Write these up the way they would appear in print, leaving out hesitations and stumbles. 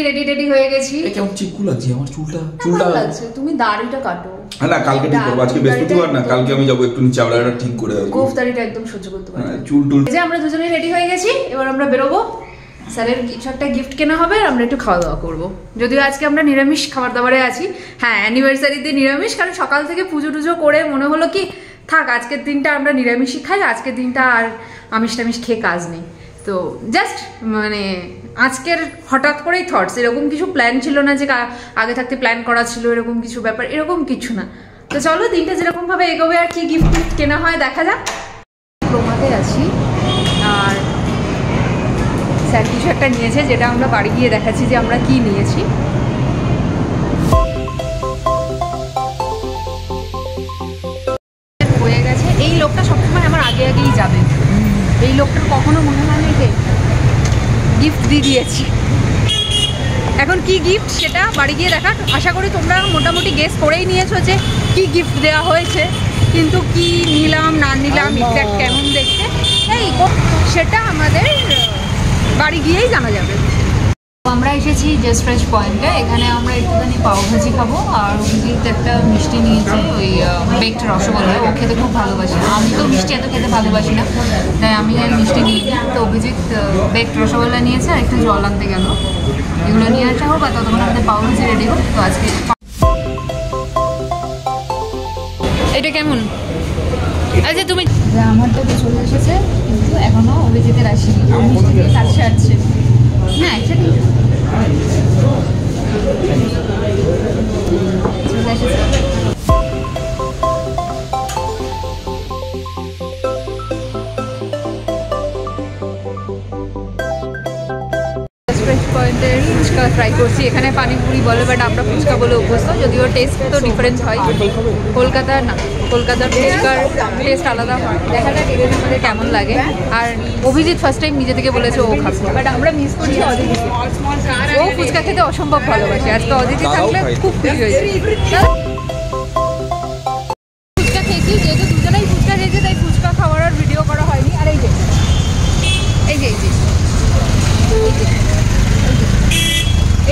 Ready ready হয়ে গেছি। কেমন চিকু লাগছে আমার চুলটা লাগছে। তুমি দাড়িটা কাটো। না কালকে ঠিক করব, আজকে বৃহস্পতিবার না, কালকে আমি যাব একটু নিচে আবড়াটা ঠিক করে আসব। গোফ দাড়িটা একদম সহ্য করতে পারি না। চুল এই যে আমরা দুজনেই রেডি হয়ে গেছি, এবার আমরা বেরোবো। স্যারের কিছু একটা গিফট কেনা হবে আর আমরা একটু খাওয়া দাওয়া করবো। যদিও আজকে আমরা নিরামিষ খাবার দাবারে আছি। হ্যাঁ, অ্যানিভার্সারিতে নিরামিষ, কারণ সকাল থেকে পুজো টুজো করে মনে হলো কি থাক আজকের দিনটা আমরা নিরামিষই খাই, আজকের দিনটা আর আমিষ টামিষ খেয়ে কাজ নেই। তো জাস্ট মানে আজকের হঠাৎ করেই থটস, এরকম কিছু প্ল্যান ছিল না যে আগে থাকতে প্ল্যান করা ছিল, এরকম কিছু ব্যাপার এরকম কিছু না। তো চলো দিনটা যেরকম ভাবে এগোবে আর কি গিফট টিফট কেনা হয় দেখা যাক। ক্রোমাতে আছি আর স্যার কিছু একটা নিয়েছে যেটা আমরা বাড়ি গিয়ে দেখাচ্ছি যে আমরা কি নিয়েছি। হয়ে গেছে। এই লোকটা সবসময় আমার আগে আগেই যাবে, এই লোকটার কখনো মনে হয় না যে গিফট দিয়ে দিয়েছি। এখন কি গিফট সেটা বাড়ি গিয়ে দেখা। আশা করি তোমরা মোটামুটি গেস করেই নিয়েছো যে কি গিফট দেওয়া হয়েছে, কিন্তু কি নিলাম না নিলাম এক্স্যাক্ট কেমন দেখতে এই সেটা আমাদের বাড়ি গিয়েই জানা যাবে। আমরা এসেছি জাস্ট ফ্রেশ পয়েন্টে। এখানে আমরা একটুখানি পাওভাজি খাবো আর অভিজিৎ একটা মিষ্টি নিয়েছে, ওই বেকড রসগোল্লা। ও খেতে খুব ভালোবাসে, আমি তো মিষ্টি এত খেতে ভালোবাসি না, তাই আমি আর মিষ্টি নিই। তো অভিজিৎ বেকড রসগোল্লা নিয়েছে আর একটু জল আনতে গেল। এগুলো নিয়ে আসা হোক আর ততক্ষণ আমাদের পাওভাজি রেডি হোক। তো আজকে এটা কেমন? আচ্ছা তুমি আমার তো চলে এসেছে, কিন্তু এখনো অভিজিতের আসেনি। আমি কাজ সারছে না একসাথে চলে এসেছে। পয়েন্টের ফুচকা ট্রাই করছি। এখানে পানিপুরি বলে, বাট আমরা ফুচকা বলে অভ্যস্ত, যদিও টেস্ট তো ডিফারেন্স হয়। কলকাতার না, কলকাতার ফুচকার টেস্ট আলাদা হয়। দেখা যাক এদের আমাদের কেমন লাগে। আর অভিজিৎ ফার্স্ট টাইম নিজে থেকে বলেছে ও খাবে, বাট আমরা মিস করছি অদিতিকে। ও ফুচকা খেতে অসম্ভব ভালোবাসে। আজকে অদিতি থাকলে খুব খুশি হয়েছে। ফুচকা খেয়েছি, যেহেতু দুজনেই ফুচকা খেয়েছে তাই ফুচকা খাওয়ার আর ভিডিও করা হয়নি। আর এই যে এই যে এই যে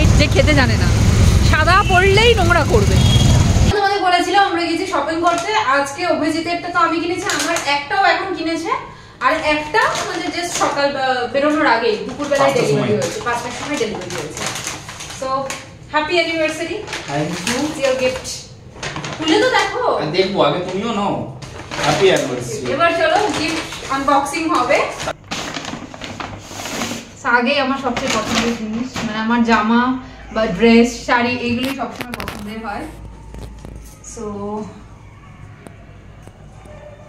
এই যে খেতে জানে না, সাদা পড়লেই নোংরা করবে। তোমাদের বলেছিলাম আমরা গেছি শপিং করতে। আজকে অভিজিতেরটা তো আমি কিনেছি, আমার একটাও এখন কিনেছে, আর একটা মানে জাস্ট সকাল বেরোনোর আগে দুপুরবেলায় ডেলিভারি হয়েছে, 5টার সময় ডেলিভারি হয়েছে। So happy anniversary, thank you. Your gift খুলে তো দেখো, দেখবো আগে, তুমিও নাও। Happy anniversary. এবার চলো গিফট আনবক্সিং হবে। আগে আমার সবচেয়ে পছন্দের জিনিস মানে আমার জামা বা ড্রেস শাড়ি এইগুলি সবসময় পছন্দের হয়। সো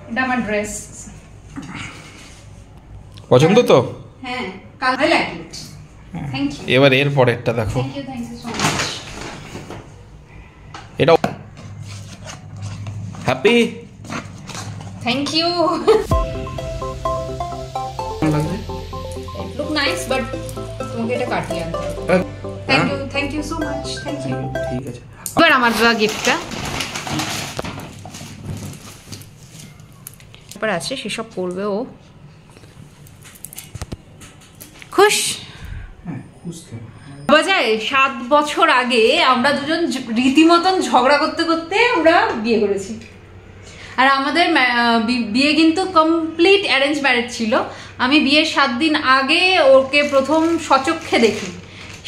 এটা আমার ড্রেস পছন্দ তো? হ্যাঁ, I like it. Thank you. এবার এর পরেরটা দেখো। Thank you so much. এটা happy, thank you. Look nice, but তোমাকে এটা কাটিয়ে আনতে হবে। Thank you so much. Thank you. ঠিক আছে। এবার আমার দেওয়া গিফটটা এবার আছে, সেসব করবে ও। খুশ? হ্যাঁ, খুশ। বাজায় 7 বছর আগে আমরা দুজন রীতিমতন ঝগড়া করতে করতে আমরা বিয়ে করেছি। আর আমাদের বিয়ে কিন্তু কমপ্লিট অ্যারেঞ্জ ম্যারেজ ছিল। আমি বিয়ের 7 দিন আগে ওকে প্রথম সচক্ষে দেখি,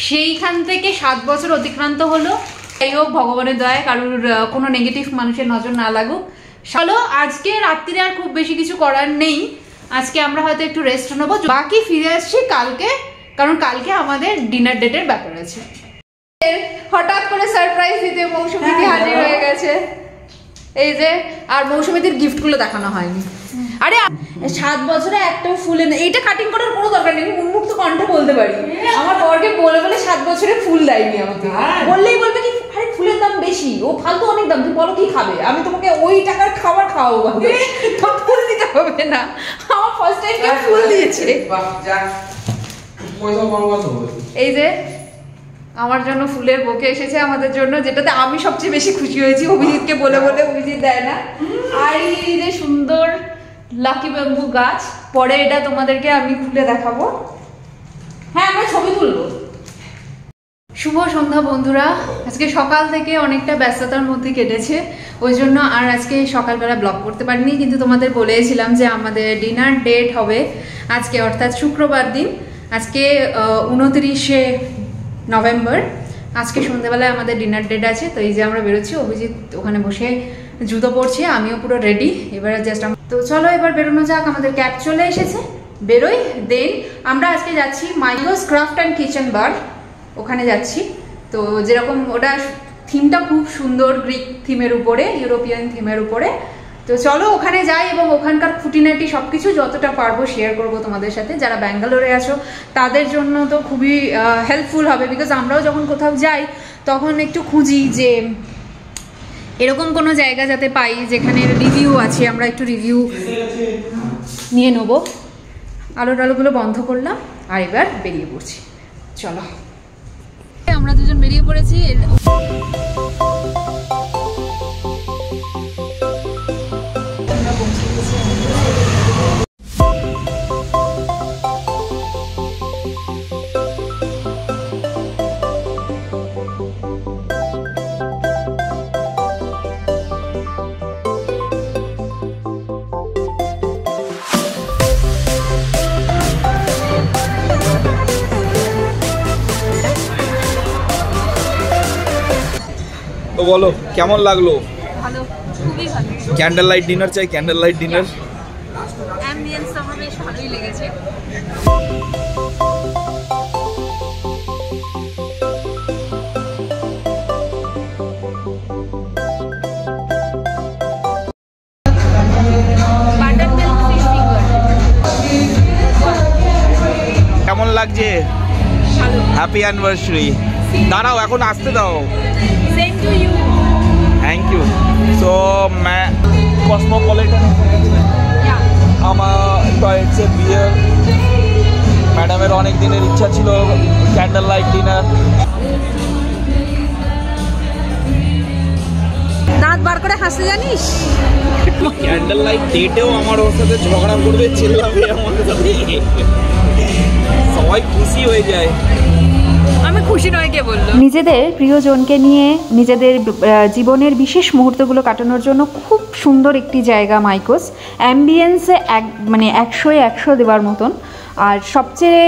সেইখান থেকে 7 বছর অতিক্রান্ত হলো। যাই হোক, ভগবানের দয়ায় কারোর কোনো নেগেটিভ মানুষের নজর না লাগুক। চলো আজকে রাত্রিরে আর খুব বেশি কিছু করার নেই, আজকে আমরা হয়তো একটু রেস্ট নেবো, বাকি ফিরে আসছি কালকে, কারণ কালকে আমাদের ডিনার ডেটের ব্যাপার আছে। হঠাৎ করে সারপ্রাইজ দিতে মৌসুমীদি হাজির হয়ে গেছে। এই যে, আর মৌসুমীদির গিফটগুলো দেখানো হয়নি। আরে 7 বছরে একটাও ফুল এনে, এইটা কাটিং করার কোনো দরকার নেই, উন্মুক্ত কণ্ঠে বলতে পারি। আমার বরকে বলে বলে 7 বছরে ফুল দেয়নি আমাকে। বললেই বলবে কি আরে ফুলের দাম বেশি, ও ফালতু অনেক দাম, তুমি বলো কি খাবে, আমি তোমাকে ওই টাকার খাবার খাওয়াবো, ফুল দিতে হবে না। আমার ফার্স্ট টাইম কেউ ফুল দিয়েছে। এই যে আমার জন্য ফুলের বোকে এসেছে আমাদের জন্য, যেটাতে আমি সবচেয়ে বেশি খুশি হয়েছি। অভিজিৎকে বলে বলে অভিজিৎ দেয় না। আর এই যে সুন্দর লাকি ব্যাম্বু গাছ, পরে এটা তোমাদেরকে আমি খুলে দেখাবো। হ্যাঁ, আমরা ছবি তুলবো। শুভ সন্ধ্যা বন্ধুরা, আজকে সকাল থেকে অনেকটা ব্যস্ততার মধ্যে কেটেছে, ওই জন্য আর আজকে সকালবেলা ব্লগ করতে পারিনি। কিন্তু তোমাদের বলেছিলাম যে আমাদের ডিনার ডেট হবে আজকে, অর্থাৎ শুক্রবার দিন। আজকে 29শে নভেম্বর। আজকে সন্ধ্যাবেলায় আমাদের ডিনার ডেট আছে। তো এই যে আমরা বেরোচ্ছি, অভিজিৎ ওখানে বসে জুতো পরছে, আমিও পুরো রেডি। এবারে জাস্ট তো চলো এবার বেরোনো যাক, আমাদের ক্যাব চলে এসেছে, বেরোই। দেন আমরা আজকে যাচ্ছি মাইকোস ক্রাফট অ্যান্ড কিচেন বার, ওখানে যাচ্ছি। তো যেরকম ওটা থিমটা খুব সুন্দর, গ্রিক থিমের উপরে, ইউরোপিয়ান থিমের উপরে। তো চলো ওখানে যাই এবং ওখানকার খুঁটিনাটি সব কিছু যতটা পারবো শেয়ার করব তোমাদের সাথে। যারা ব্যাঙ্গালোরে আছো তাদের জন্য তো খুবই হেল্পফুল হবে, বিকজ আমরাও যখন কোথাও যাই তখন একটু খুঁজি যে এরকম কোনো জায়গা যাতে পাই যেখানে রিভিউ আছে, আমরা একটু রিভিউ নিয়ে নেবো। আলোগুলো বন্ধ করলাম আর এবার বেরিয়ে পড়ছি। চলো, আমরা দুজন বেরিয়ে পড়েছি। তো বলো কেমন লাগলো? ভালো, খুবই ভালো। ক্যান্ডেল লাইট ডিনার চাই, ক্যান্ডেল লাইট ডিনার। অ্যাম্বিয়েন্স আমার বেশ ভালোই লেগেছে। কেমন লাগছে? Happy anniversary. দাঁড়াও, এখন আসতে দাও। Same to you. Thank you. So cosmopolitan আমার টয়েটসে বিয়ে, ম্যাডামের অনেক দিনের ইচ্ছা ছিল ক্যান্ডেল লাইট ডিনার। দাঁত বার করে হাসতে জানিস? ক্যান্ডেল লাইট ডেটেও আমার ওর সাথে ঝগড়া করবে, চেল্লাবে আমাদের সাথে, সবাই খুশি হয়ে যায়। আমি খুশি নয় কে বললো? নিজেদের প্রিয়জনকে নিয়ে নিজেদের জীবনের বিশেষ মুহূর্তগুলো কাটানোর জন্য খুব সুন্দর একটি জায়গা মাইকোস। অ্যাম্বিয়েন্সে মানে 100-100 দেওয়ার মতন। আর সবচেয়ে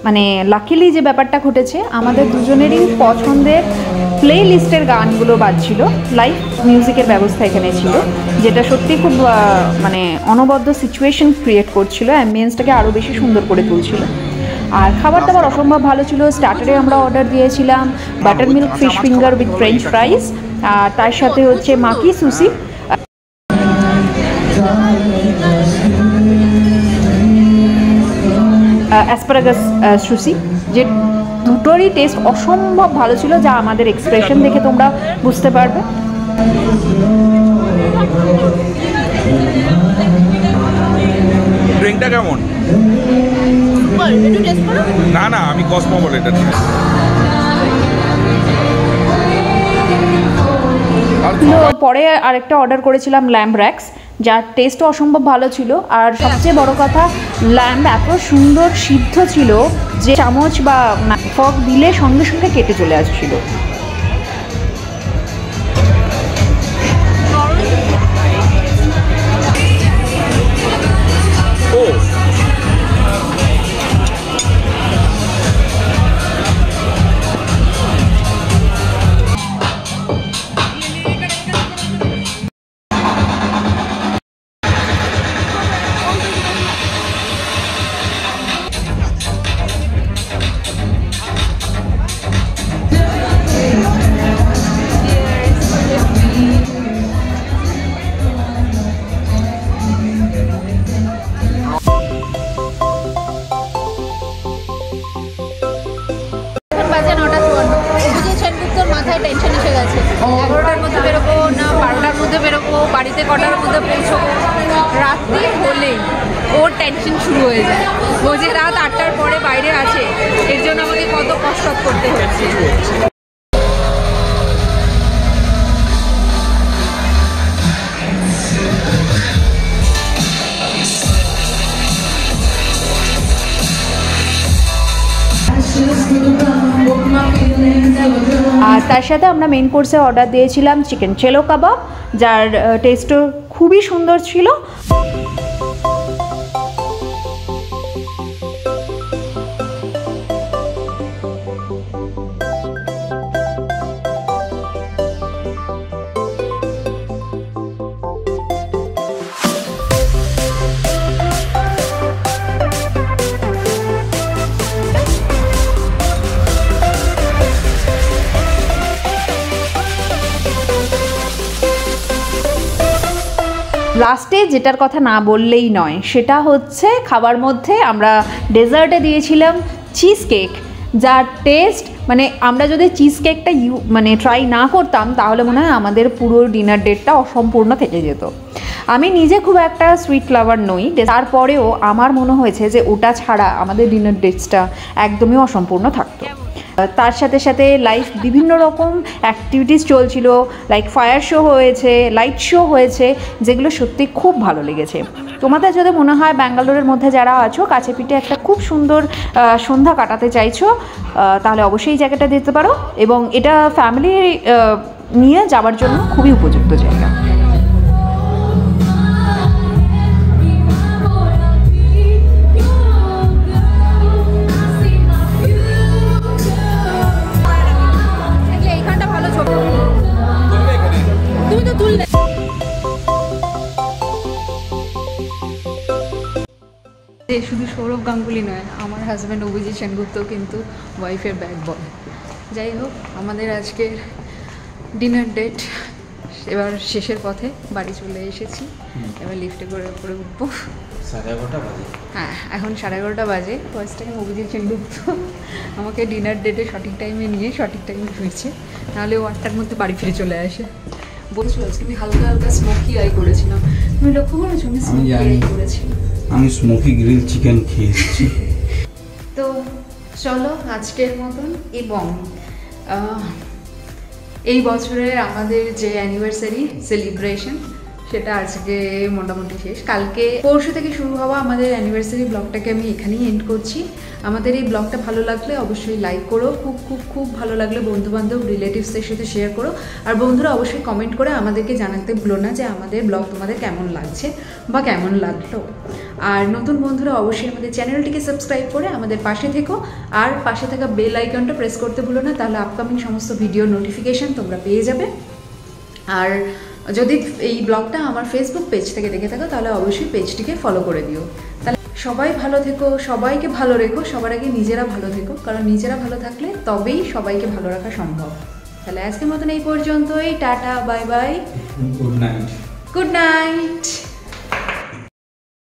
মানে লাকিলি যে ব্যাপারটা ঘটেছে, আমাদের দুজনেরই পছন্দের প্লে লিস্টের গানগুলো বাজছিল, লাইভ মিউজিকের ব্যবস্থা এখানে ছিল, যেটা সত্যি খুব মানে অনবদ্য সিচুয়েশন ক্রিয়েট করছিল, অ্যাম্বিয়েন্সটাকে আরও বেশি সুন্দর করে তুলছিল। আর খাবার দাবার অসম্ভব ভালো ছিল। স্টার্টারে আমরা অর্ডার দিয়েছিলাম butter milk fish finger with French fries, আর তার সাথে হচ্ছে মাকি সুশি, অ্যাসপারাগাস সুশি, যে দুটোরই টেস্ট অসম্ভব ভালো ছিল, যা আমাদের এক্সপ্রেশন দেখে তোমরা বুঝতে পারবে। ড্রিঙ্কটা কেমন? না না, আমি কসমোপলিটন। পরে আরেকটা অর্ডার করেছিলাম ল্যাম্ব র্যাক্স, যার টেস্টও অসম্ভব ভালো ছিল। আর সবচেয়ে বড় কথা, ল্যাম্ব এত সুন্দর সিদ্ধ ছিল যে চামচ বা ফর্ক দিলে সঙ্গে সঙ্গে কেটে চলে আসছিল। টেনশন এসে গেছে, 11টার মধ্যে বেরোবো না 12টার মধ্যে বেরোবো, বাড়িতে কটার মধ্যে পৌঁছবো। রাত্রি হলেই ওর টেনশন শুরু হয়ে যায়, ও যে রাত 8টার পরে বাইরে আছে, এর জন্য জন্য আমাকে কত কষ্ট করতে হচ্ছে। আর তার সাথে আমরা মেন কোর্সে অর্ডার দিয়েছিলাম চিকেন চেলো কাবাব, যার টেস্টও খুবই সুন্দর ছিল। লাস্টে যেটার কথা না বললেই নয়, সেটা হচ্ছে খাবার মধ্যে আমরা ডেজার্টে দিয়েছিলাম চিজ কেক, যার টেস্ট মানে আমরা যদি চিজ কেকটা ট্রাই না করতাম তাহলে মনে হয় আমাদের পুরো ডিনার ডেটটা অসম্পূর্ণ থেকে যেত। আমি নিজে খুব একটা সুইট লাভার নই, তারপরেও আমার মনে হয়েছে যে ওটা ছাড়া আমাদের ডিনার ডেটসটা একদমই অসম্পূর্ণ থাকতো। তার সাথে সাথে লাইভ বিভিন্ন রকম অ্যাক্টিভিটিস চলছিল, লাইক ফায়ার শো হয়েছে, লাইট শো হয়েছে, যেগুলো সত্যি খুব ভালো লেগেছে। তোমাদের যদি মনে হয় ব্যাঙ্গালোরের মধ্যে যারা আছো কাছে পিঠে একটা খুব সুন্দর সন্ধ্যা কাটাতে চাইছো, তাহলে অবশ্যই এই জায়গাটা দিতে পারো, এবং এটা ফ্যামিলি নিয়ে যাওয়ার জন্য খুবই উপযুক্ত জায়গা। শুধু সৌরভ গাঙ্গুলি নয়, আমার হাজব্যান্ড অভিজিৎ সেনগুপ্ত কিন্তু ওয়াইফের ব্যাড বয়। যাই হোক, আমাদের আজকের ডিনার ডেট এবার শেষের পথে, বাড়ি চলে এসেছি, এবার লিফটে করে উপরে উঠবো। 11:30 বাজে। হ্যাঁ, এখন 11:30 বাজে। ফার্স্ট টাইম অভিজিৎ সেনগুপ্ত আমাকে ডিনার ডেটে সঠিক টাইমে নিয়ে সঠিক টাইমে ফিরছে, নাহলে ও 8টার মধ্যে বাড়ি ফিরে চলে আসে। বলছিল আজকে আমি হালকা হালকা স্মোকি আই করেছিলাম, তুমি লক্ষ্য করেছো আমি স্মোকি আই করেছিলাম। আমি স্মোকি গ্রিল চিকেন খেয়েছি। তো চলো আজকের মতন, এবং এই বছরের আমাদের যে অ্যানিভার্সারি সেলিব্রেশন সেটা আজকে মোটামুটি শেষ। কালকে পরশু থেকে শুরু হওয়া আমাদের অ্যানিভার্সারি ব্লগটাকে আমি এখানেই এন্ড করছি। আমাদের এই ব্লগটা ভালো লাগলে অবশ্যই লাইক করো, খুব খুব খুব ভালো লাগলে বন্ধুবান্ধব রিলেটিভসদের সাথে শেয়ার করো, আর বন্ধুরা অবশ্যই কমেন্ট করে আমাদেরকে জানাতে ভুলো না যে আমাদের ব্লগ তোমাদের কেমন লাগছে বা কেমন লাগলো। আর নতুন বন্ধুরা অবশ্যই আমাদের চ্যানেলটিকে সাবস্ক্রাইব করে আমাদের পাশে থেকো, আর পাশে থাকা বেল আইকনটা প্রেস করতে ভুলো না, তাহলে আপকামিং সমস্ত ভিডিও নোটিফিকেশান তোমরা পেয়ে যাবে। আর যদি এই ব্লগটা আমার ফেসবুক পেজ থেকে দেখে থাকো তাহলে অবশ্যই পেজটিকে ফলো করে দিও। তাহলে সবাই ভালো থেকো, সবাইকে ভালো রেখো, সবার আগে নিজেরা ভালো থেকো, কারণ নিজেরা ভালো থাকলে তবেই সবাইকে ভালো রাখা সম্ভব। তাহলে আজকের মতন এই পর্যন্তই, tata, bye bye, good night. Good night.